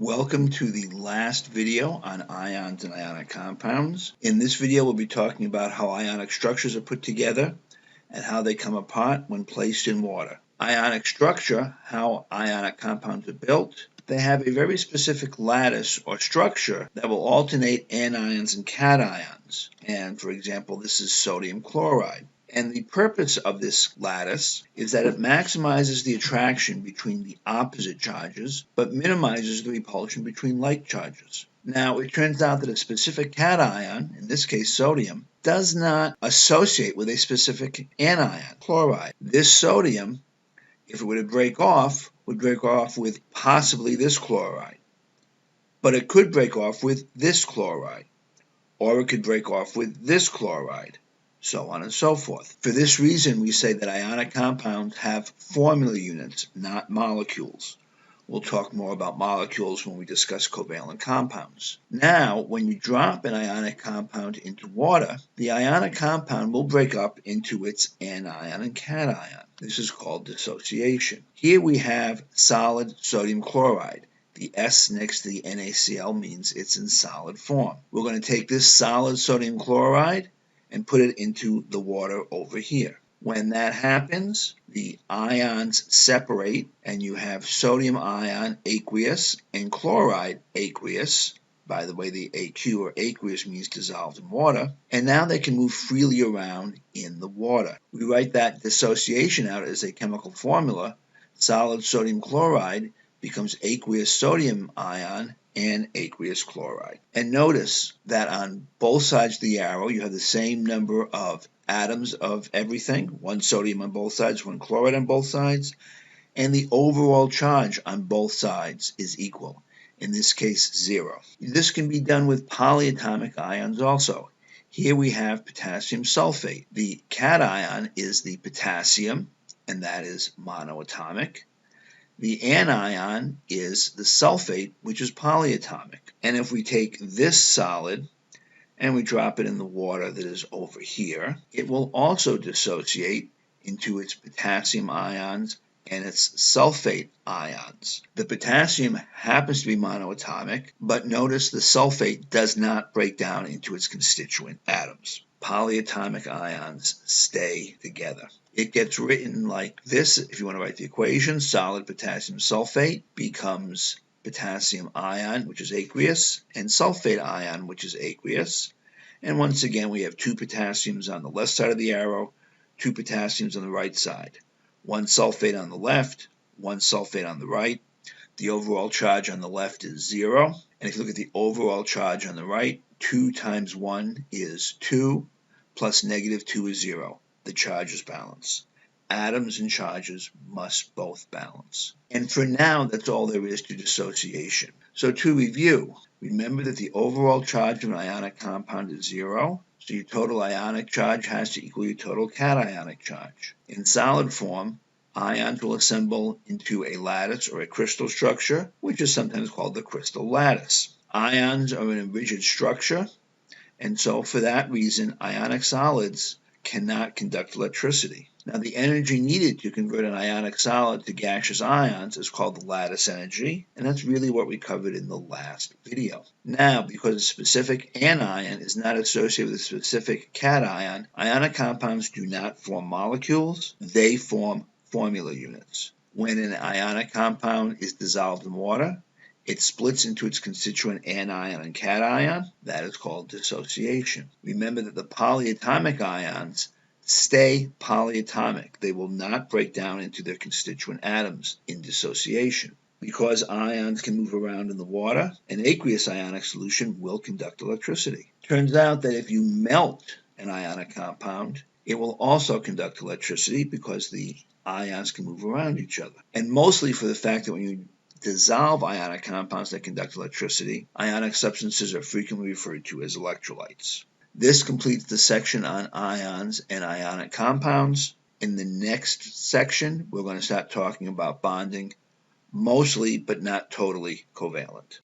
Welcome to the last video on ions and ionic compounds. In this video, we'll be talking about how ionic structures are put together and how they come apart when placed in water. Ionic structure, how ionic compounds are built. They have a very specific lattice or structure that will alternate anions and cations. And for example, this is sodium chloride. And the purpose of this lattice is that it maximizes the attraction between the opposite charges, but minimizes the repulsion between like charges. Now, it turns out that a specific cation, in this case sodium, does not associate with a specific anion, chloride. This sodium, if it were to break off, would break off with possibly this chloride. But it could break off with this chloride, or it could break off with this chloride, so on and so forth. For this reason, we say that ionic compounds have formula units, not molecules. We'll talk more about molecules when we discuss covalent compounds. Now, when you drop an ionic compound into water, the ionic compound will break up into its anion and cation. This is called dissociation. Here we have solid sodium chloride. The S next to the NaCl means it's in solid form. We're going to take this solid sodium chloride and put it into the water over here. When that happens, the ions separate and you have sodium ion aqueous and chloride aqueous. By the way, the AQ or aqueous means dissolved in water. And now they can move freely around in the water. We write that dissociation out as a chemical formula. Solid sodium chloride becomes aqueous sodium ion and aqueous chloride. And notice that on both sides of the arrow, you have the same number of atoms of everything, one sodium on both sides, one chloride on both sides, and the overall charge on both sides is equal. In this case, 0. This can be done with polyatomic ions also. Here we have potassium sulfate. The cation is the potassium, and that is monoatomic. The anion is the sulfate, which is polyatomic. And if we take this solid and we drop it in the water that is over here, it will also dissociate into its potassium ions and its sulfate ions. The potassium happens to be monoatomic, but notice the sulfate does not break down into its constituent atoms. Polyatomic ions stay together. It gets written like this. If you want to write the equation, solid potassium sulfate becomes potassium ion, which is aqueous, and sulfate ion, which is aqueous. And once again, we have two potassiums on the left side of the arrow, two potassiums on the right side. One sulfate on the left, one sulfate on the right. The overall charge on the left is 0. And if you look at the overall charge on the right, 2 times 1 is 2, plus negative 2 is 0. The charges balance. Atoms and charges must both balance. And for now, that's all there is to dissociation. So to review, remember that the overall charge of an ionic compound is 0. So your total ionic charge has to equal your total cationic charge. In solid form, ions will assemble into a lattice or a crystal structure, which is sometimes called the crystal lattice. Ions are in a rigid structure, and so for that reason, ionic solids cannot conduct electricity. Now, the energy needed to convert an ionic solid to gaseous ions is called the lattice energy, and that's really what we covered in the last video. Now, because a specific anion is not associated with a specific cation, ionic compounds do not form molecules, they form formula units. When an ionic compound is dissolved in water, it splits into its constituent anion and cation. That is called dissociation. Remember that the polyatomic ions stay polyatomic. They will not break down into their constituent atoms in dissociation. Because ions can move around in the water, an aqueous ionic solution will conduct electricity. Turns out that if you melt an ionic compound, it will also conduct electricity because the ions can move around each other. And mostly for the fact that when you dissolve ionic compounds that conduct electricity, ionic substances are frequently referred to as electrolytes. This completes the section on ions and ionic compounds. In the next section, we're going to start talking about bonding, mostly but not totally covalent.